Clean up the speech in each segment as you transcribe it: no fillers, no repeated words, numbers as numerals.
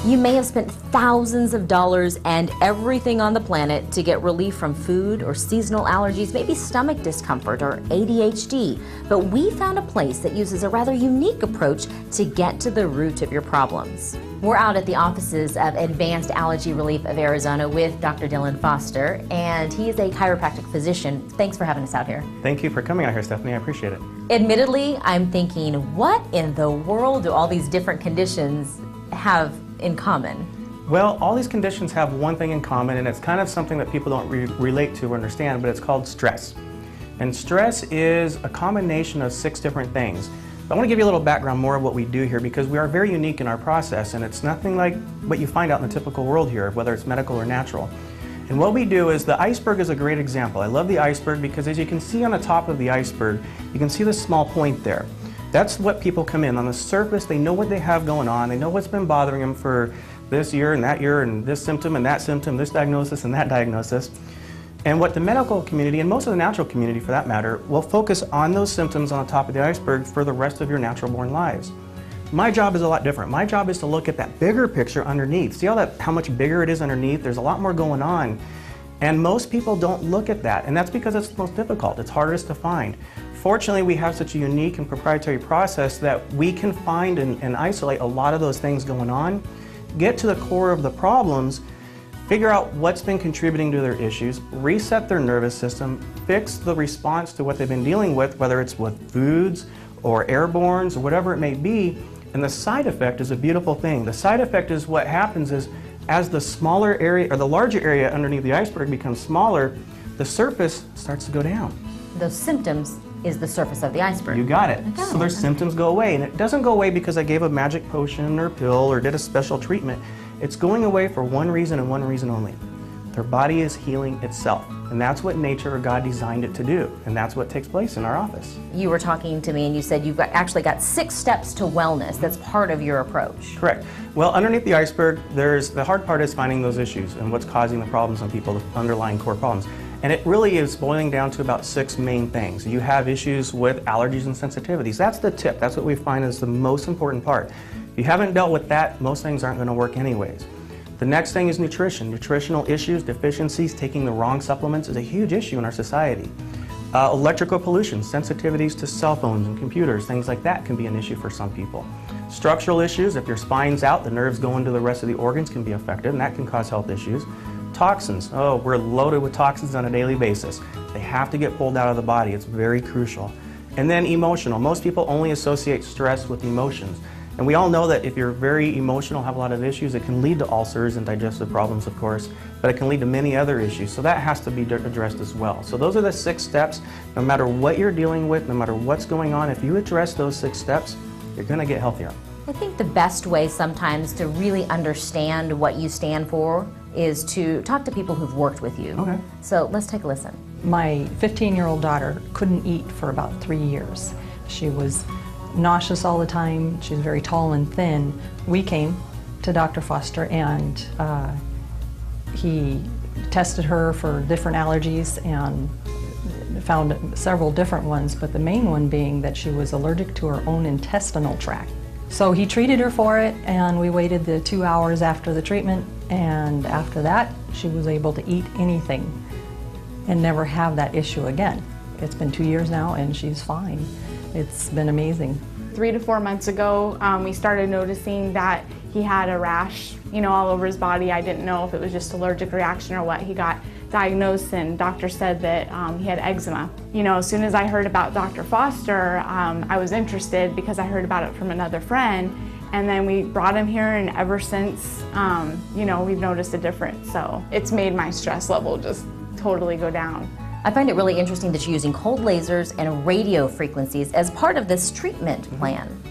You may have spent thousands of dollars and everything on the planet to get relief from food or seasonal allergies, maybe stomach discomfort or ADHD, but we found a place that uses a rather unique approach to get to the root of your problems. We're out at the offices of Advanced Allergy Relief of Arizona with Dr. Dylan Foster, and he is a chiropractic physician. Thanks for having us out here. Thank you for coming out here, Stephanie. I appreciate it. Admittedly, I'm thinking, what in the world do all these different conditions have in common? Well, all these conditions have one thing in common, and it's kind of something that people don't relate to or understand, but it's called stress. And stress is a combination of 6 different things. But I want to give you a little background more of what we do here, because we are very unique in our process, and it's nothing like what you find out in the typical world here, whether it's medical or natural. And what we do is, the iceberg is a great example. I love the iceberg because, as you can see on the top of the iceberg, you can see the small point there. That's what people come in. On the surface, they know what they have going on. They know what's been bothering them for this year and this symptom and that symptom, this diagnosis and that diagnosis. And what the medical community, and most of the natural community for that matter, will focus on those symptoms on the top of the iceberg for the rest of your natural-born lives. My job is a lot different. My job is to look at that bigger picture underneath. See how much bigger it is underneath? There's a lot more going on. And most people don't look at that, and that's because it's the most difficult. It's hardest to find. Fortunately, we have such a unique and proprietary process that we can find and isolate a lot of those things going on, get to the core of the problems, figure out what's been contributing to their issues, reset their nervous system, fix the response to what they've been dealing with, whether it's with foods or airbornes or whatever it may be. And the side effect is a beautiful thing. The side effect is what happens is, as the smaller area or the larger area underneath the iceberg becomes smaller, the surface starts to go down. Those symptoms is the surface of the iceberg. You got it. So their symptoms go away, and it doesn't go away because I gave a magic potion or pill or did a special treatment. It's going away for one reason and one reason only. Their body is healing itself, and that's what nature or God designed it to do, and that's what takes place in our office. You were talking to me and you said you've actually got 6 steps to wellness. That's part of your approach. Correct. Well, underneath the iceberg, the hard part is finding those issues and what's causing the problems in people, the underlying core problems. And it really is boiling down to about 6 main things. You have issues with allergies and sensitivities. That's the tip. That's what we find is the most important part. If you haven't dealt with that, most things aren't going to work anyways. The next thing is nutrition. Nutritional issues, deficiencies, taking the wrong supplements is a huge issue in our society. Electrical pollution, sensitivities to cell phones and computers, things like that can be an issue for some people. Structural issues, if your spine's out, the nerves going to the rest of the organs can be affected, and that can cause health issues. Toxins, oh, we're loaded with toxins on a daily basis. They have to get pulled out of the body. It's very crucial. And then emotional. Most people only associate stress with emotions. And we all know that if you're very emotional, have a lot of issues, it can lead to ulcers and digestive problems, of course, but it can lead to many other issues. So that has to be addressed as well. So those are the 6 steps. No matter what you're dealing with, no matter what's going on, if you address those 6 steps, you're going to get healthier. I think the best way sometimes to really understand what you stand for is to talk to people who've worked with you. Okay. So let's take a listen. My 15-year-old daughter couldn't eat for about 3 years. She was nauseous all the time. She's very tall and thin. We came to Dr. Foster, and he tested her for different allergies and found several different ones, but the main one being that she was allergic to her own intestinal tract. So he treated her for it, and we waited the 2 hours after the treatment, and after that she was able to eat anything and never have that issue again. It's been 2 years now and she's fine. It's been amazing. 3 to 4 months ago, we started noticing that he had a rash, all over his body. I didn't know if it was just allergic reaction or what. He got diagnosed, and doctor said that he had eczema. As soon as I heard about Dr. Foster, I was interested because I heard about it from another friend, and then we brought him here, and ever since, we've noticed a difference. So it's made my stress level just totally go down. I find it really interesting that you're using cold lasers and radio frequencies as part of this treatment plan.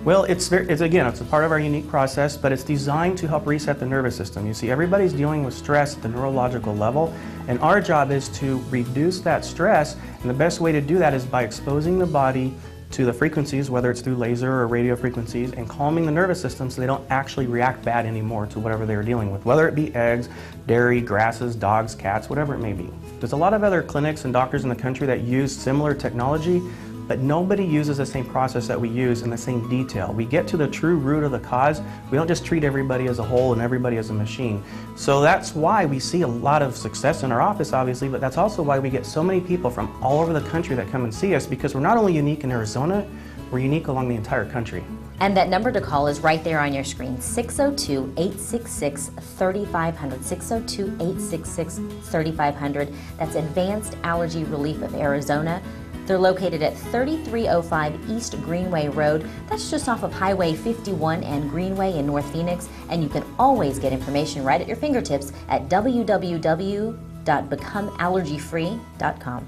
Well, it's a part of our unique process, but it's designed to help reset the nervous system. You see, everybody's dealing with stress at the neurological level, and our job is to reduce that stress, and the best way to do that is by exposing the body to the frequencies, whether it's through laser or radio frequencies, and calming the nervous system so they don't actually react bad anymore to whatever they're dealing with, whether it be eggs, dairy, grasses, dogs, cats, whatever it may be. There's a lot of other clinics and doctors in the country that use similar technology, but nobody uses the same process that we use in the same detail. We get to the true root of the cause. We don't just treat everybody as a whole and everybody as a machine. So that's why we see a lot of success in our office, obviously, but that's also why we get so many people from all over the country that come and see us, because we're not only unique in Arizona, we're unique along the entire country. And that number to call is right there on your screen, 602-866-3500, 602-866-3500. That's Advanced Allergy Relief of Arizona. They're located at 3305 East Greenway Road. That's just off of Highway 51 and Greenway in North Phoenix. And you can always get information right at your fingertips at www.becomeallergyfree.com.